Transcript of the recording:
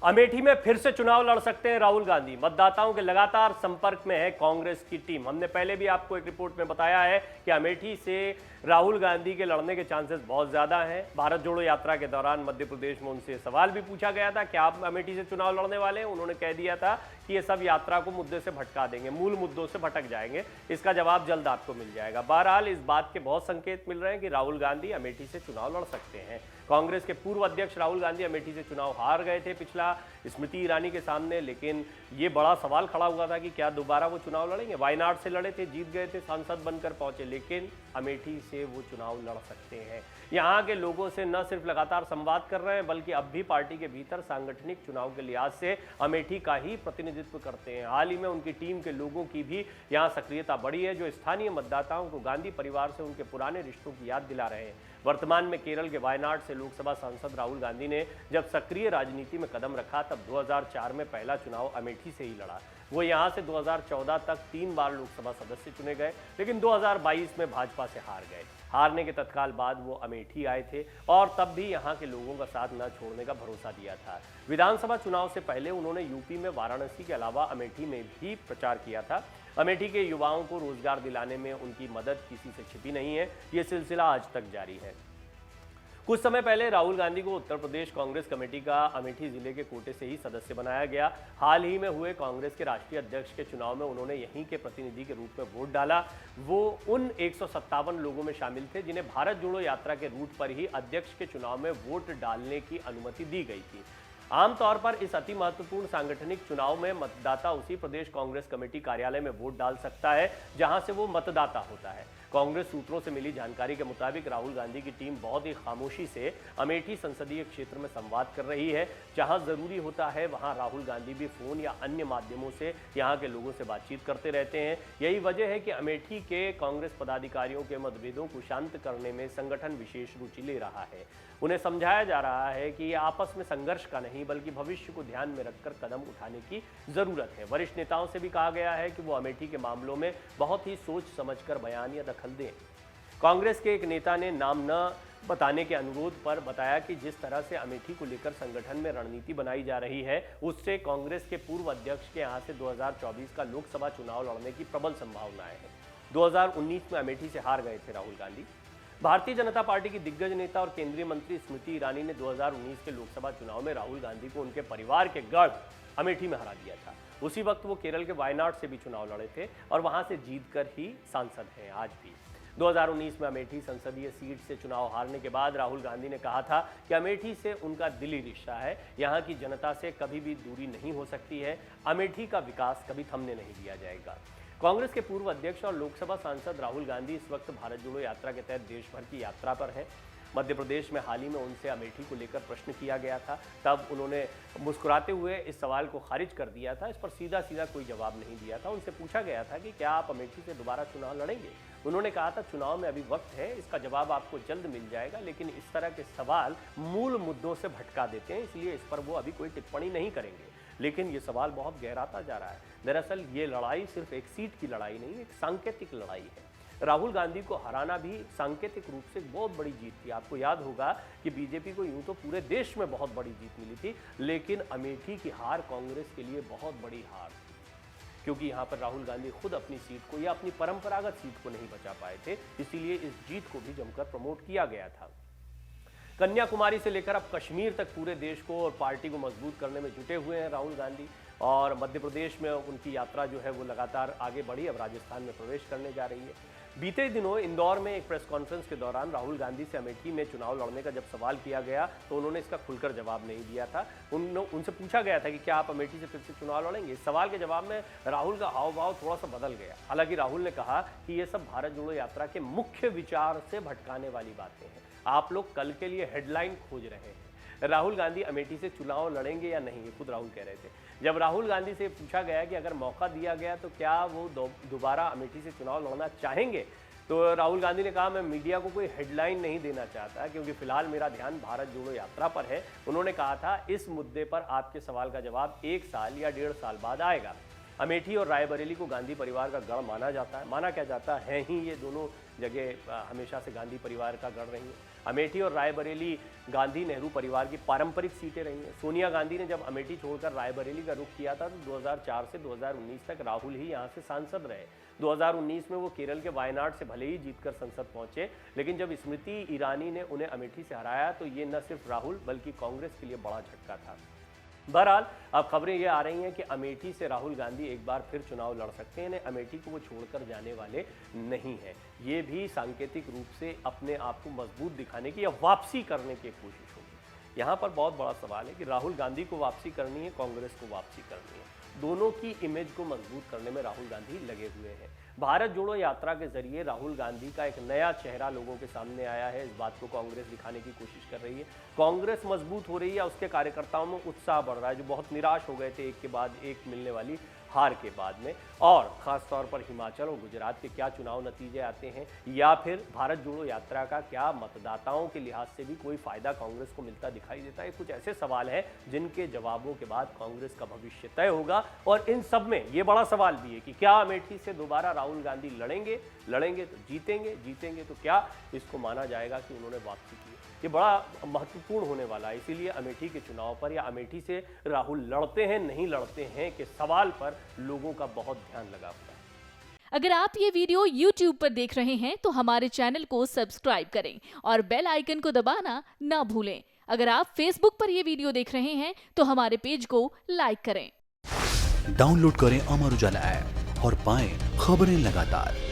अमेठी में फिर से चुनाव लड़ सकते हैं राहुल गांधी। मतदाताओं के लगातार संपर्क में है कांग्रेस की टीम। हमने पहले भी आपको एक रिपोर्ट में बताया है कि अमेठी से राहुल गांधी के लड़ने के चांसेस बहुत ज्यादा हैं। भारत जोड़ो यात्रा के दौरान मध्य प्रदेश में उनसे सवाल भी पूछा गया था कि आप अमेठी से चुनाव लड़ने वाले हैं। उन्होंने कह दिया था कि ये सब यात्रा को मुद्दे से भटका देंगे, मूल मुद्दों से भटक जाएंगे। इसका जवाब जल्द आपको मिल जाएगा। बहरहाल इस बात के बहुत संकेत मिल रहे हैं कि राहुल गांधी अमेठी से चुनाव लड़ सकते हैं। कांग्रेस के पूर्व अध्यक्ष राहुल गांधी अमेठी से चुनाव हार गए थे पिछला स्मृति ईरानी के सामने, लेकिन ये बड़ा सवाल खड़ा हुआ था कि क्या दोबारा वो चुनाव लड़ेंगे। वायनाड से लड़े थे, जीत गए थे, सांसद बनकर पहुंचे, लेकिन अमेठी से वो चुनाव लड़ सकते हैं। यहाँ के लोगों से न सिर्फ लगातार संवाद कर रहे हैं, बल्कि अब भी पार्टी के भीतर सांगठनिक चुनाव के लिहाज से अमेठी का ही प्रतिनिधित्व करते हैं। हाल ही में उनकी टीम के लोगों की भी यहाँ सक्रियता बढ़ी है, जो स्थानीय मतदाताओं को गांधी परिवार से उनके पुराने रिश्तों की याद दिला रहे हैं। वर्तमान में केरल के वायनाड से लोकसभा सांसद राहुल गांधी ने जब सक्रिय राजनीति में कदम रखा तब 2004 में पहला चुनाव अमेठी से ही लड़ा। वो यहां से 2014 तक 3 बार लोकसभा सदस्य चुने गए, लेकिन 2022 में भाजपा से हार गए। हारने के तत्काल बाद वो अमेठी आए थे और तब भी यहां के लोगों का साथ न छोड़ने का भरोसा दिया था। विधानसभा चुनाव से पहले उन्होंने यूपी में वाराणसी के अलावा अमेठी में भी प्रचार किया था। अमेठी के युवाओं को रोजगार दिलाने में उनकी मदद किसी से छिपी नहीं है। ये सिलसिला आज तक जारी है। कुछ समय पहले राहुल गांधी को उत्तर प्रदेश कांग्रेस कमेटी का अमेठी जिले के कोटे से ही सदस्य बनाया गया। हाल ही में हुए कांग्रेस के राष्ट्रीय अध्यक्ष के चुनाव में उन्होंने यहीं के प्रतिनिधि के रूप में वोट डाला। वो उन 157 लोगों में शामिल थे जिन्हें भारत जोड़ो यात्रा के रूट पर ही अध्यक्ष के चुनाव में वोट डालने की अनुमति दी गई थी। आमतौर पर इस अति महत्वपूर्ण सांगठनिक चुनाव में मतदाता उसी प्रदेश कांग्रेस कमेटी कार्यालय में वोट डाल सकता है जहां से वो मतदाता होता है। कांग्रेस सूत्रों से मिली जानकारी के मुताबिक राहुल गांधी की टीम बहुत ही खामोशी से अमेठी संसदीय क्षेत्र में संवाद कर रही है। जहां जरूरी होता है वहां राहुल गांधी भी फोन या अन्य माध्यमों से यहां के लोगों से बातचीत करते रहते हैं। यही वजह है कि अमेठी के कांग्रेस पदाधिकारियों के मतभेदों को शांत करने में संगठन विशेष रुचि ले रहा है। उन्हें समझाया जा रहा है कि ये आपस में संघर्ष का नहीं बल्कि भविष्य को ध्यान में रखकर कदम उठाने की जरूरत है। वरिष्ठ नेताओं से भी कहा गया है कि वो अमेठी के मामलों में बहुत ही सोच समझकर बयान या दखल दें। कांग्रेस के एक नेता ने नाम न बताने के अनुरोध पर बताया कि जिस तरह से अमेठी को लेकर संगठन में रणनीति बनाई जा रही है, उससे कांग्रेस के पूर्व अध्यक्ष के यहां से 2024 का लोकसभा चुनाव लड़ने की प्रबल संभावनाएं हैं। 2019 में अमेठी से हार गए थे राहुल गांधी। भारतीय जनता पार्टी की दिग्गज नेता और केंद्रीय मंत्री स्मृति ईरानी ने 2019 के लोकसभा चुनाव में राहुल गांधी को उनके परिवार के गढ़ अमेठी में हरा दिया था। उसी वक्त वो केरल के वायनाड से भी चुनाव लड़े थे और वहां से जीतकर ही सांसद हैं आज भी। 2019 में अमेठी संसदीय सीट से चुनाव हारने के बाद राहुल गांधी ने कहा था कि अमेठी से उनका दिली रिश्ता है, यहाँ की जनता से कभी भी दूरी नहीं हो सकती है, अमेठी का विकास कभी थमने नहीं दिया जाएगा। कांग्रेस के पूर्व अध्यक्ष और लोकसभा सांसद राहुल गांधी इस वक्त भारत जोड़ो यात्रा के तहत देश भर की यात्रा पर हैं। मध्य प्रदेश में हाल ही में उनसे अमेठी को लेकर प्रश्न किया गया था, तब उन्होंने मुस्कुराते हुए इस सवाल को खारिज कर दिया था। इस पर सीधा सीधा कोई जवाब नहीं दिया था। उनसे पूछा गया था कि क्या आप अमेठी से दोबारा चुनाव लड़ेंगे। उन्होंने कहा था चुनाव में अभी वक्त है, इसका जवाब आपको जल्द मिल जाएगा, लेकिन इस तरह के सवाल मूल मुद्दों से भटका देते हैं, इसलिए इस पर वो अभी कोई टिप्पणी नहीं करेंगे। लेकिन ये सवाल बहुत गहराता जा रहा है। दरअसल ये लड़ाई सिर्फ एक सीट की लड़ाई नहीं, एक सांकेतिक लड़ाई है। राहुल गांधी को हराना भी सांकेतिक रूप से बहुत बड़ी जीत थी। आपको याद होगा कि बीजेपी को यूं तो पूरे देश में बहुत बड़ी जीत मिली थी, लेकिन अमेठी की हार कांग्रेस के लिए बहुत बड़ी हार थी, क्योंकि यहाँ पर राहुल गांधी खुद अपनी सीट को या अपनी परंपरागत सीट को नहीं बचा पाए थे। इसीलिए इस जीत को भी जमकर प्रमोट किया गया था। कन्याकुमारी से लेकर अब कश्मीर तक पूरे देश को और पार्टी को मजबूत करने में जुटे हुए हैं राहुल गांधी। और मध्य प्रदेश में उनकी यात्रा जो है वो लगातार आगे बढ़ी, अब राजस्थान में प्रवेश करने जा रही है। बीते दिनों इंदौर में एक प्रेस कॉन्फ्रेंस के दौरान राहुल गांधी से अमेठी में चुनाव लड़ने का जब सवाल किया गया तो उन्होंने इसका खुलकर जवाब नहीं दिया था। उनसे पूछा गया था कि क्या आप अमेठी से फिर से चुनाव लड़ेंगे। इस सवाल के जवाब में राहुल का हाव भाव थोड़ा सा बदल गया। हालांकि राहुल ने कहा कि ये सब भारत जोड़ो यात्रा के मुख्य विचार से भटकाने वाली बातें हैं। आप लोग कल के लिए हेडलाइन खोज रहे हैं। राहुल गांधी अमेठी से चुनाव लड़ेंगे या नहीं, ये खुद राहुल कह रहे थे। जब राहुल गांधी से पूछा गया कि अगर मौका दिया गया तो क्या वो दोबारा अमेठी से चुनाव लड़ना चाहेंगे, तो राहुल गांधी ने कहा मैं मीडिया को कोई हेडलाइन नहीं देना चाहता क्योंकि फिलहाल मेरा ध्यान भारत जोड़ो यात्रा पर है। उन्होंने कहा था इस मुद्दे पर आपके सवाल का जवाब 1 साल या 1.5 साल बाद आएगा। अमेठी और रायबरेली को गांधी परिवार का गढ़ माना जाता है। माना क्या जाता है ही, ये दोनों जगह हमेशा से गांधी परिवार का गढ़ रही है। अमेठी और रायबरेली गांधी नेहरू परिवार की पारंपरिक सीटें रही हैं। सोनिया गांधी ने जब अमेठी छोड़कर रायबरेली का रुख किया था तो 2004 से 2019 तक राहुल ही यहां से सांसद रहे। 2019 में वो केरल के वायनाड से भले ही जीतकर संसद पहुंचे, लेकिन जब स्मृति ईरानी ने उन्हें अमेठी से हराया तो ये न सिर्फ राहुल बल्कि कांग्रेस के लिए बड़ा झटका था। बहरहाल अब खबरें ये आ रही हैं कि अमेठी से राहुल गांधी एक बार फिर चुनाव लड़ सकते हैं। अमेठी को वो छोड़कर जाने वाले नहीं हैं। ये भी सांकेतिक रूप से अपने आप को मजबूत दिखाने की या वापसी करने की कोशिश होगी। यहाँ पर बहुत बड़ा सवाल है कि राहुल गांधी को वापसी करनी है, कांग्रेस को वापसी करनी है। दोनों की इमेज को मजबूत करने में राहुल गांधी लगे हुए हैं। भारत जोड़ो यात्रा के जरिए राहुल गांधी का एक नया चेहरा लोगों के सामने आया है। इस बात को कांग्रेस दिखाने की कोशिश कर रही है। कांग्रेस मजबूत हो रही है, उसके कार्यकर्ताओं में उत्साह बढ़ रहा है, जो बहुत निराश हो गए थे एक के बाद एक मिलने वाली हार के बाद में। और खास तौर पर हिमाचल और गुजरात के क्या चुनाव नतीजे आते हैं, या फिर भारत जोड़ो यात्रा का क्या मतदाताओं के लिहाज से भी कोई फायदा कांग्रेस को मिलता दिखाई देता है, कुछ ऐसे सवाल हैं जिनके जवाबों के बाद कांग्रेस का भविष्य तय होगा। और इन सब में ये बड़ा सवाल भी है कि क्या अमेठी से दोबारा राहुल गांधी लड़ेंगे तो जीतेंगे तो क्या इसको माना जाएगा कि उन्होंने वापसी की। ये बड़ा महत्वपूर्ण होने वाला है। इसीलिए अमेठी के चुनाव पर या अमेठी से राहुल लड़ते हैं नहीं लड़ते हैं के सवाल पर लोगों का बहुत ध्यान लगा हुआ है। अगर आप ये वीडियो YouTube पर देख रहे हैं तो हमारे चैनल को सब्सक्राइब करें और बेल आइकन को दबाना ना भूलें। अगर आप Facebook पर ये वीडियो देख रहे हैं तो हमारे पेज को लाइक करें। डाउनलोड करें अमर उजाला ऐप और पाएं खबरें लगातार।